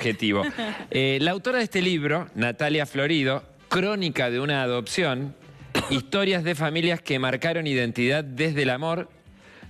objetivo. La autora de este libro, Natalia Florido, Crónica de una adopción, historias de familias que marcaron identidad desde el amor,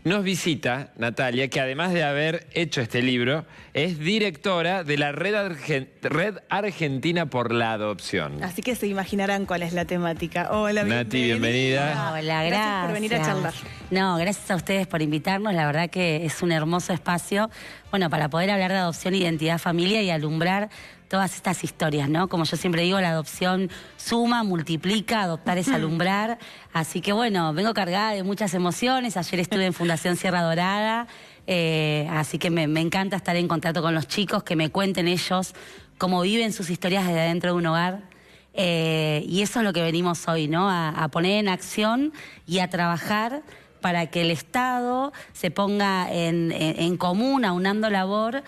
nos visita Natalia, que además de haber hecho este libro, es directora de la Red Argentina por la Adopción. Así que se imaginarán cuál es la temática. Hola, Nati, bienvenida. Hola, gracias. Gracias por venir a charlar. No, gracias a ustedes por invitarnos. La verdad que es un hermoso espacio, bueno, para poder hablar de adopción, identidad, familia y alumbrar todas estas historias, ¿no? Como yo siempre digo, la adopción suma, multiplica, adoptar es alumbrar. Así que bueno, vengo cargada de muchas emociones. Ayer estuve en Fundación Sierra Dorada, así que me encanta estar en contacto con los chicos, que me cuenten ellos cómo viven sus historias desde dentro de un hogar. Y eso es lo que venimos hoy, ¿no? A poner en acción y a trabajar para que el Estado se ponga en común, aunando labor,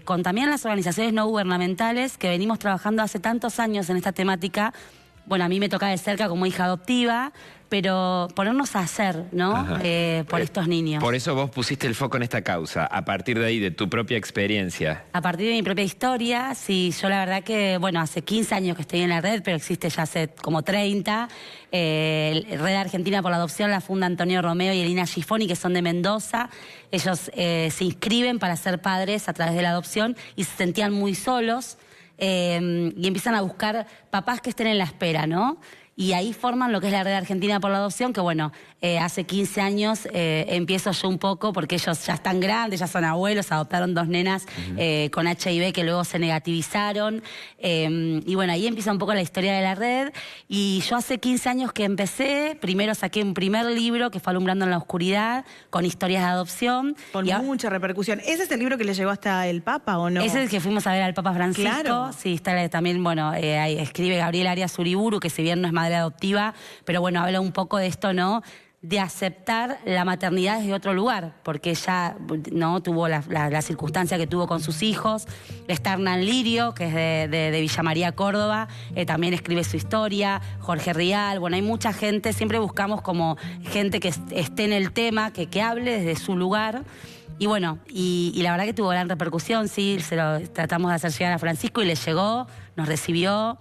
con también las organizaciones no gubernamentales que venimos trabajando hace tantos años en esta temática. Bueno, a mí me toca de cerca como hija adoptiva, pero ponernos a hacer, ¿no? Por estos niños. Por eso vos pusiste el foco en esta causa, a partir de ahí, de tu propia experiencia. A partir de mi propia historia, sí, yo la verdad que, bueno, hace 15 años que estoy en la red, pero existe ya hace como 30. Red Argentina por la Adopción la funda Antonio Romeo y Elina Gifoni, que son de Mendoza. Ellos se inscriben para ser padres a través de la adopción y se sentían muy solos. Y empiezan a buscar papás que estén en la espera, ¿no? Y ahí forman lo que es la Red Argentina por la Adopción, que bueno, hace 15 años empiezo yo un poco, porque ellos ya están grandes, ya son abuelos, adoptaron 2 nenas con HIV que luego se negativizaron. Y bueno, ahí empieza un poco la historia de la red. Y yo hace 15 años que empecé, primero saqué un primer libro que fue Alumbrando en la Oscuridad, con historias de adopción. Con mucha repercusión. ¿Ese es el libro que le llegó hasta el Papa o no? Ese es el que fuimos a ver al Papa Francisco. Claro. Sí, está también, bueno, ahí escribe Gabriel Arias Uriburu, que si bien no es madre adoptiva, pero bueno, habla un poco de esto, ¿no? De aceptar la maternidad desde otro lugar, porque ella no tuvo la circunstancia que tuvo con sus hijos. Está Hernán Lirio, que es de Villa María, Córdoba, también escribe su historia. Jorge Rial, bueno, hay mucha gente, siempre buscamos como gente que esté en el tema, que hable desde su lugar. Y bueno, y la verdad que tuvo gran repercusión, sí, se lo tratamos de hacer llegar a Francisco y le llegó, nos recibió.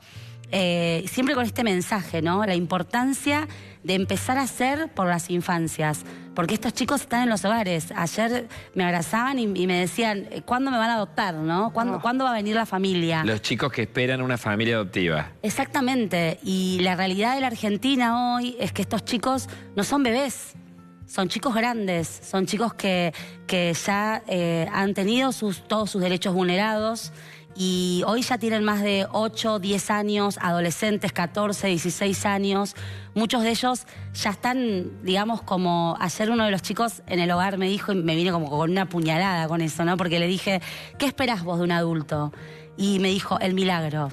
Siempre con este mensaje, ¿no? La importancia de empezar a hacer por las infancias, porque estos chicos están en los hogares. Ayer me abrazaban y me decían, ¿cuándo me van a adoptar, no? ¿Cuándo va a venir la familia? Los chicos que esperan una familia adoptiva. Exactamente, y la realidad de la Argentina hoy es que estos chicos no son bebés. Son chicos grandes, son chicos que ya han tenido todos sus derechos vulnerados y hoy ya tienen más de 8, 10 años, adolescentes, 14, 16 años. Muchos de ellos ya están, digamos, como ayer uno de los chicos en el hogar me dijo, y me vine como con una puñalada con eso, ¿no? Porque le dije, ¿qué esperás vos de un adulto? Y me dijo, el milagro.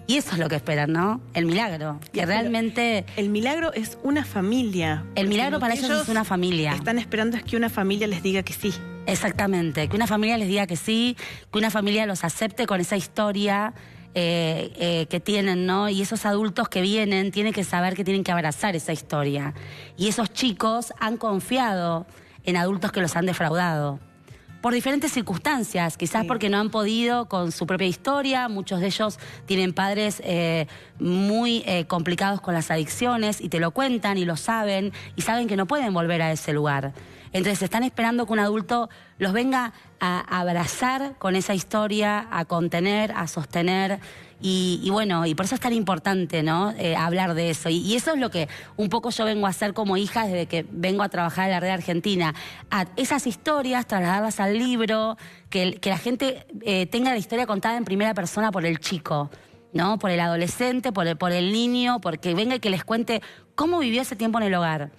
Y eso es lo que esperan, ¿no? El milagro. Que realmente... El milagro es una familia. El milagro para ellos es una familia. Están esperando es que una familia les diga que sí. Exactamente. Que una familia les diga que sí, que una familia los acepte con esa historia que tienen, ¿no? Y esos adultos que vienen tienen que saber que tienen que abrazar esa historia. Y esos chicos han confiado en adultos que los han defraudado. Por diferentes circunstancias, quizás sí, porque no han podido con su propia historia. Muchos de ellos tienen padres muy complicados con las adicciones y te lo cuentan y lo saben y saben que no pueden volver a ese lugar. Entonces están esperando que un adulto los venga a abrazar con esa historia, a contener, a sostener. Y bueno, y por eso es tan importante, ¿no? Hablar de eso. Y eso es lo que un poco yo vengo a hacer como hija desde que vengo a trabajar en la Red Argentina. A esas historias, trasladarlas al libro, que la gente tenga la historia contada en primera persona por el chico, ¿no? Por el adolescente, por el niño, porque venga y que les cuente cómo vivió ese tiempo en el hogar.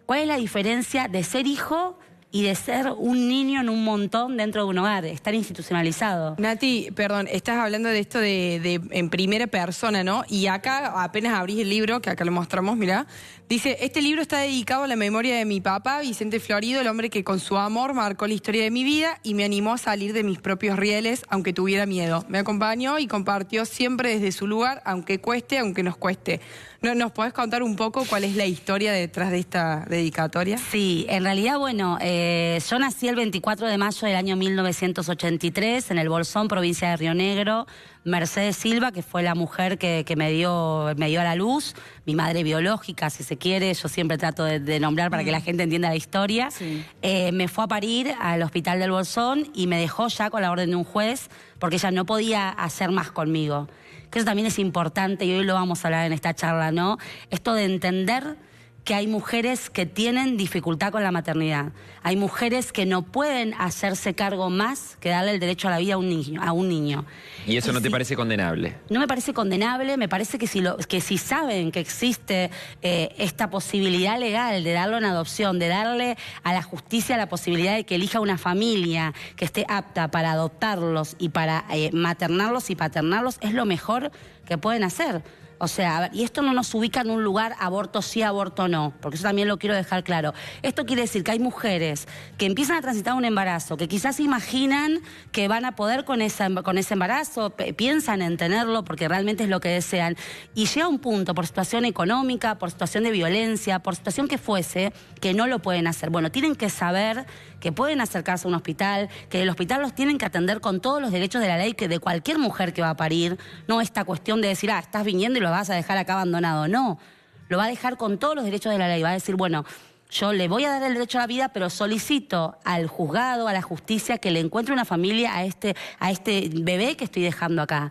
¿Cuál es la diferencia de ser hijo y de ser un niño en un montón dentro de un hogar, estar institucionalizado? Nati, perdón, estás hablando de esto de en primera persona, ¿no? Y acá, apenas abrís el libro, que acá lo mostramos, mirá, dice, este libro está dedicado a la memoria de mi papá, Vicente Florido, el hombre que con su amor marcó la historia de mi vida y me animó a salir de mis propios rieles, aunque tuviera miedo. Me acompañó y compartió siempre desde su lugar, aunque cueste, aunque nos cueste. ¿Nos podés contar un poco cuál es la historia detrás de esta dedicatoria? Sí, en realidad, bueno, Yo nací el 24 de mayo del año 1983 en el Bolsón, provincia de Río Negro. Mercedes Silva, que fue la mujer que me dio a la luz, mi madre biológica, si se quiere, yo siempre trato de nombrar para que la gente entienda la historia. Sí. Me fue a parir al hospital del Bolsón y me dejó ya con la orden de un juez porque ella no podía hacer más conmigo. Que eso también es importante y hoy lo vamos a hablar en esta charla, ¿no? Esto de entender que hay mujeres que tienen dificultad con la maternidad. Hay mujeres que no pueden hacerse cargo más que darle el derecho a la vida a un niño. ¿Y eso no te parece condenable? No me parece condenable, me parece que si saben que existe esta posibilidad legal de darlo en adopción, de darle a la justicia la posibilidad de que elija una familia que esté apta para adoptarlos y para maternarlos y paternarlos, es lo mejor que pueden hacer. O sea, a ver, y esto no nos ubica en un lugar aborto sí, aborto no, porque eso también lo quiero dejar claro. Esto quiere decir que hay mujeres que empiezan a transitar un embarazo, que quizás imaginan que van a poder con ese embarazo, piensan en tenerlo porque realmente es lo que desean, y llega un punto por situación económica, por situación de violencia, por situación que fuese, que no lo pueden hacer. Bueno, tienen que saber que pueden acercarse a un hospital, que el hospital los tienen que atender con todos los derechos de la ley, que de cualquier mujer que va a parir, no esta cuestión de decir, estás viniendo y lo vas a dejar acá abandonado. No, lo va a dejar con todos los derechos de la ley. Va a decir, bueno, yo le voy a dar el derecho a la vida, pero solicito al juzgado, a la justicia, que le encuentre una familia a este bebé que estoy dejando acá.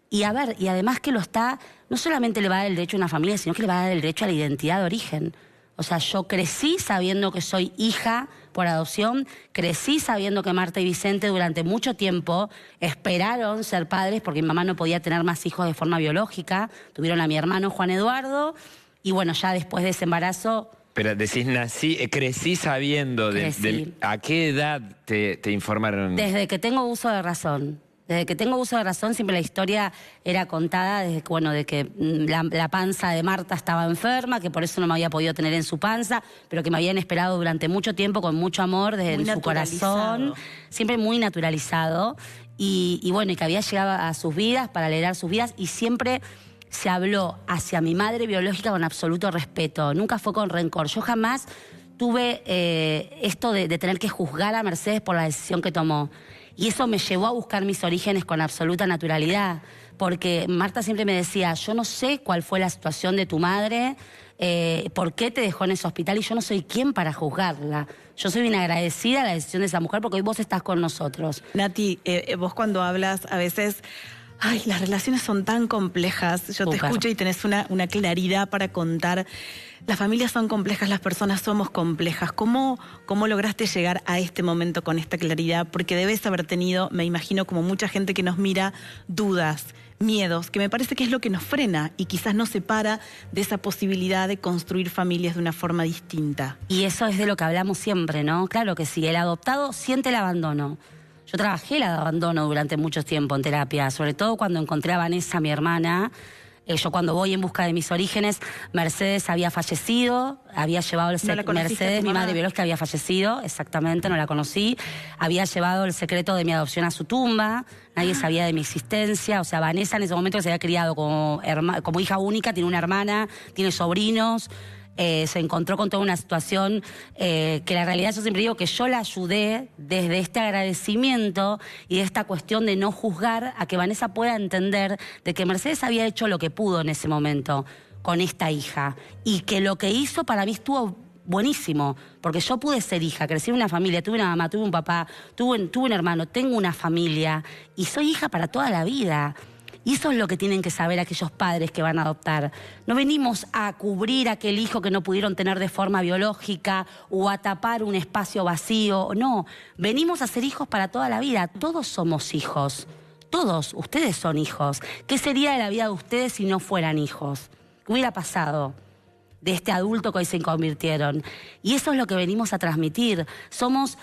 Y a ver, y además que no solamente le va a dar el derecho a una familia, sino que le va a dar el derecho a la identidad de origen. O sea, yo crecí sabiendo que soy hija por adopción, crecí sabiendo que Marta y Vicente durante mucho tiempo esperaron ser padres porque mi mamá no podía tener más hijos de forma biológica. Tuvieron a mi hermano Juan Eduardo y bueno, ya después de ese embarazo... Pero decís, crecí sabiendo ¿a qué edad te informaron? Desde que tengo uso de razón. Desde que tengo uso de razón, siempre la historia era contada desde que, bueno, de que la panza de Marta estaba enferma, que por eso no me había podido tener en su panza, pero que me habían esperado durante mucho tiempo con mucho amor desde su corazón, siempre muy naturalizado, y bueno, y que había llegado a sus vidas para alegrar sus vidas, y siempre se habló hacia mi madre biológica con absoluto respeto, nunca fue con rencor. Yo jamás tuve esto de tener que juzgar a Mercedes por la decisión que tomó. Y eso me llevó a buscar mis orígenes con absoluta naturalidad, porque Marta siempre me decía, yo no sé cuál fue la situación de tu madre, por qué te dejó en ese hospital, y yo no soy quien para juzgarla. Yo soy bien agradecida a la decisión de esa mujer porque hoy vos estás con nosotros. Nati, vos cuando hablas a veces... Ay, las relaciones son tan complejas. Yo te escucho y tenés una claridad para contar. Las familias son complejas, las personas somos complejas. ¿Cómo lograste llegar a este momento con esta claridad? Porque debes haber tenido, me imagino, como mucha gente que nos mira, dudas, miedos, que me parece que es lo que nos frena y quizás nos separa de esa posibilidad de construir familias de una forma distinta. Y eso es de lo que hablamos siempre, ¿no? Claro que sí, el adoptado siente el abandono. Yo trabajé el abandono durante mucho tiempo en terapia, sobre todo cuando encontré a Vanessa, mi hermana. Yo cuando voy en busca de mis orígenes, Mercedes había fallecido, había llevado el secreto... Mercedes, mi madre biológica, había fallecido, exactamente, no la conocí. Había llevado el secreto de mi adopción a su tumba, nadie sabía de mi existencia. O sea, Vanessa en ese momento se había criado como hija única, tiene una hermana, tiene sobrinos... se encontró con toda una situación que la realidad, yo siempre digo que yo la ayudé desde este agradecimiento y de esta cuestión de no juzgar a que Vanessa pueda entender de que Mercedes había hecho lo que pudo en ese momento con esta hija y que lo que hizo para mí estuvo buenísimo, porque yo pude ser hija, crecí en una familia, tuve una mamá, tuve un papá, tuve un hermano, tengo una familia y soy hija para toda la vida. Y eso es lo que tienen que saber aquellos padres que van a adoptar. No venimos a cubrir a aquel hijo que no pudieron tener de forma biológica o a tapar un espacio vacío. No, venimos a ser hijos para toda la vida. Todos somos hijos. Todos, ustedes son hijos. ¿Qué sería de la vida de ustedes si no fueran hijos? ¿Qué hubiera pasado de este adulto que hoy se convirtieron? Y eso es lo que venimos a transmitir. Somos...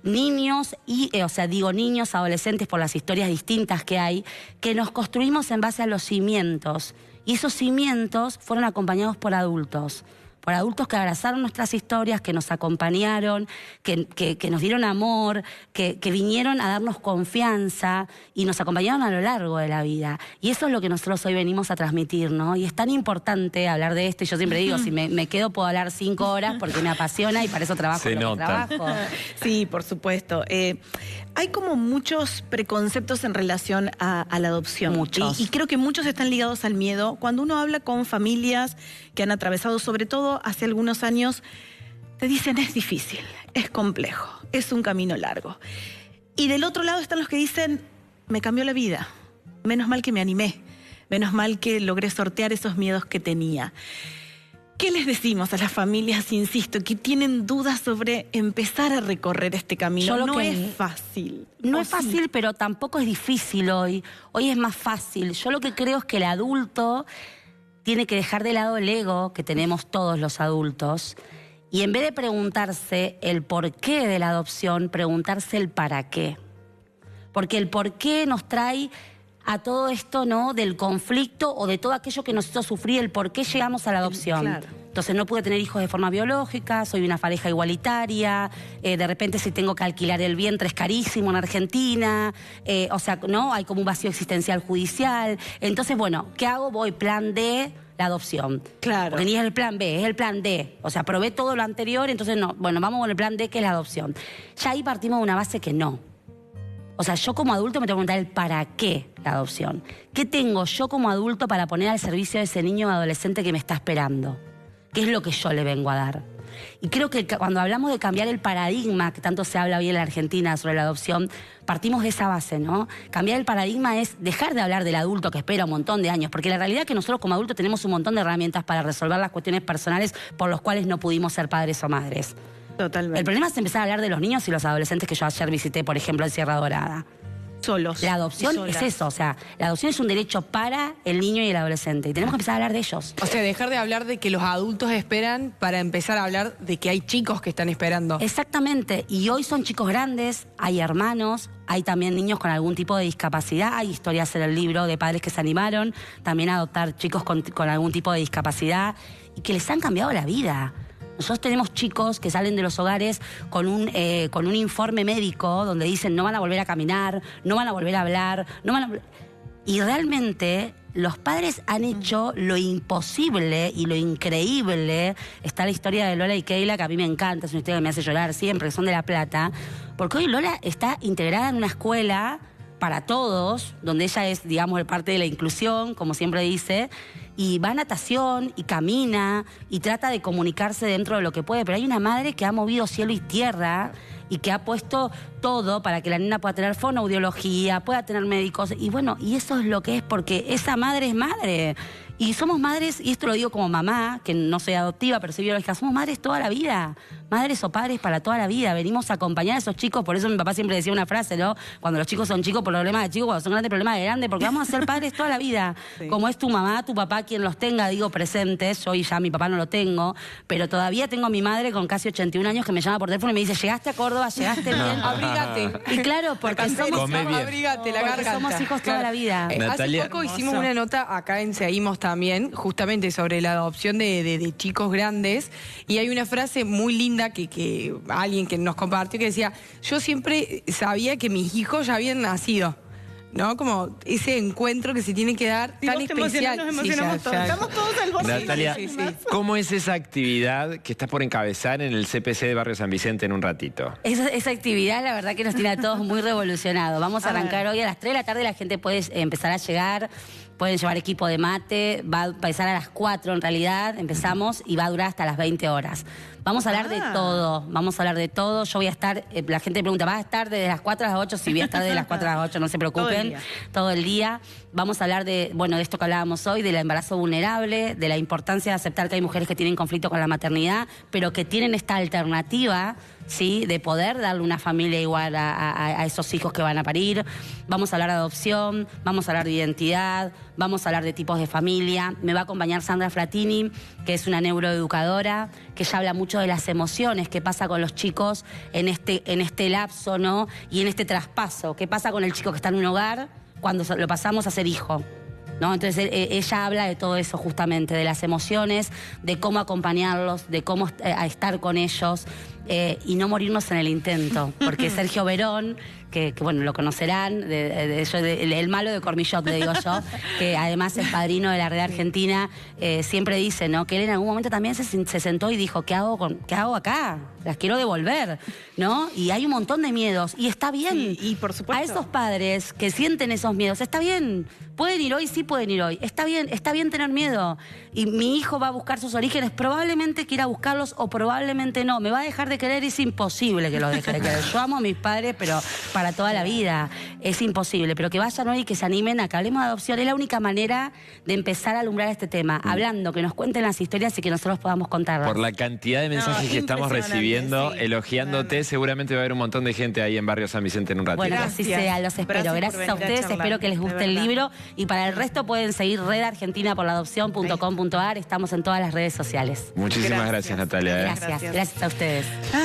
niños niños, adolescentes, por las historias distintas que hay, que nos construimos en base a los cimientos. Y esos cimientos fueron acompañados por adultos. por adultos que abrazaron nuestras historias, que nos acompañaron, que nos dieron amor, que vinieron a darnos confianza y nos acompañaron a lo largo de la vida. Y eso es lo que nosotros hoy venimos a transmitir, ¿no? Y es tan importante hablar de esto, y yo siempre digo, si me quedo puedo hablar 5 horas porque me apasiona y para eso trabajo lo que trabajo. Sí, por supuesto. Hay como muchos preconceptos en relación a la adopción. Muchos. Y creo que muchos están ligados al miedo. Cuando uno habla con familias que han atravesado, sobre todo hace algunos años, te dicen es difícil, es complejo, es un camino largo. Y del otro lado están los que dicen, me cambió la vida, menos mal que me animé, menos mal que logré sortear esos miedos que tenía. ¿Qué les decimos a las familias, insisto, que tienen dudas sobre empezar a recorrer este camino? No es fácil. No es fácil, pero tampoco es difícil hoy. Hoy es más fácil. Yo lo que creo es que el adulto tiene que dejar de lado el ego que tenemos todos los adultos y en vez de preguntarse el porqué de la adopción, preguntarse el para qué. Porque el por qué nos trae a todo esto, ¿no?, del conflicto o de todo aquello que nos hizo sufrir, el por qué llegamos a la adopción. Claro. Entonces no pude tener hijos de forma biológica, soy una pareja igualitaria, de repente si tengo que alquilar el vientre es carísimo en Argentina, o sea, ¿no? Hay como un vacío existencial judicial. Entonces, bueno, ¿qué hago? Voy plan D, la adopción. Claro. Porque ni es el plan B, es el plan D. O sea, probé todo lo anterior, entonces no. Bueno, vamos con el plan D, que es la adopción. Ya ahí partimos de una base que no. O sea, yo como adulto me tengo que preguntar el para qué la adopción. ¿Qué tengo yo como adulto para poner al servicio de ese niño o adolescente que me está esperando? ¿Qué es lo que yo le vengo a dar? Y creo que cuando hablamos de cambiar el paradigma, que tanto se habla hoy en la Argentina sobre la adopción, partimos de esa base, ¿no? Cambiar el paradigma es dejar de hablar del adulto que espera un montón de años, porque la realidad es que nosotros como adultos tenemos un montón de herramientas para resolver las cuestiones personales por los cuales no pudimos ser padres o madres. Totalmente. El problema es empezar a hablar de los niños y los adolescentes que yo ayer visité, por ejemplo, en Sierra Dorada. Solos. La adopción es eso, o sea, la adopción es un derecho para el niño y el adolescente y tenemos que empezar a hablar de ellos. O sea, dejar de hablar de que los adultos esperan para empezar a hablar de que hay chicos que están esperando. Exactamente, y hoy son chicos grandes, hay hermanos, hay también niños con algún tipo de discapacidad, hay historias en el libro de padres que se animaron también a adoptar chicos con algún tipo de discapacidad y que les han cambiado la vida. Nosotros tenemos chicos que salen de los hogares con un informe médico donde dicen no van a volver a caminar, no van a volver a hablar, no van a... Y realmente los padres han hecho lo imposible y lo increíble. Está la historia de Lola y Keila, que a mí me encanta, es una historia que me hace llorar siempre, que son de La Plata, porque hoy Lola está integrada en una escuela para todos, donde ella es, digamos, parte de la inclusión, como siempre dice, y va a natación y camina y trata de comunicarse dentro de lo que puede, pero hay una madre que ha movido cielo y tierra y que ha puesto todo para que la nena pueda tener fonoaudiología, pueda tener médicos, y bueno, y eso es lo que es, porque esa madre es madre. Y somos madres, y esto lo digo como mamá, que no soy adoptiva, pero soy biológica, somos madres toda la vida, madres o padres para toda la vida. Venimos a acompañar a esos chicos, por eso mi papá siempre decía una frase, ¿no? Cuando los chicos son chicos, problemas de chicos, cuando son grandes, problemas de grandes, porque vamos a ser padres toda la vida. Sí. Como es tu mamá, tu papá, quien los tenga, digo, presentes. Yo hoy ya mi papá no lo tengo, pero todavía tengo a mi madre con casi 81 años que me llama por teléfono y me dice, llegaste a Córdoba, llegaste bien. Abrígate. Y claro, porque abrígate, la garganta. Somos hijos toda la vida. Hace poco hicimos una nota acá en Seguimos también, justamente sobre la adopción de chicos grandes, y hay una frase muy linda que alguien que nos compartió que decía, yo siempre sabía que mis hijos ya habían nacido, ¿no? Como ese encuentro que se tiene que dar tan especial. Nos emocionamos todos. Estamos todos al borde. Natalia, ¿cómo es esa actividad que estás por encabezar en el CPC de Barrio San Vicente en un ratito? Esa actividad, la verdad que nos tiene a todos muy revolucionados. Vamos a arrancar hoy a las 3 de la tarde, la gente puede empezar a llegar. Pueden llevar equipo de mate, va a empezar a las 4 en realidad, empezamos y va a durar hasta las 20 horas. Vamos a hablar de todo, Yo voy a estar, la gente pregunta, ¿vas a estar desde las 4 a las 8? Sí, voy a estar desde las 4 a las 8, no se preocupen. Todo el día. Vamos a hablar de esto que hablábamos hoy, del embarazo vulnerable, de la importancia de aceptar que hay mujeres que tienen conflicto con la maternidad, pero que tienen esta alternativa, ¿sí?, de poder darle una familia igual a esos hijos que van a parir. Vamos a hablar de adopción, vamos a hablar de identidad, vamos a hablar de tipos de familia. Me va a acompañar Sandra Fratini, que es una neuroeducadora, que ya habla mucho de las emociones, qué pasa con los chicos en este lapso, ¿no? Y en este traspaso, qué pasa con el chico que está en un hogar cuando lo pasamos a ser hijo, ¿no? Entonces ella habla de todo eso justamente, de las emociones, de cómo acompañarlos, de cómo estar con ellos y no morirnos en el intento. Porque Sergio Verón, que bueno, lo conocerán, el malo de Cormillot, le digo yo, que además es padrino de la Red Argentina, siempre dice, ¿no?, que él en algún momento también se sentó y dijo, ¿qué hago acá? Las quiero devolver, ¿no? Y hay un montón de miedos, y está bien. Sí, y por supuesto. A esos padres que sienten esos miedos, está bien. Pueden ir hoy, sí pueden ir hoy. Está bien tener miedo. Y mi hijo va a buscar sus orígenes, probablemente quiera buscarlos o probablemente no. Me va a dejar de querer, es imposible que los deje de querer. Yo amo a mis padres, pero para toda la vida es imposible. Pero que vayan hoy y que se animen a que hablemos de adopción. Es la única manera de empezar a alumbrar este tema. Hablando, que nos cuenten las historias y que nosotros podamos contarlas. Por la cantidad de mensajes que estamos recibiendo, elogiándote, seguramente va a haber un montón de gente ahí en Barrio San Vicente en un ratito. Bueno, que así sea, los espero. Gracias a ustedes, espero que les guste el libro. Y para el resto pueden seguir redargentinaporlaadopcion.com.ar. Estamos en todas las redes sociales. Muchísimas gracias, Natalia. Gracias a ustedes.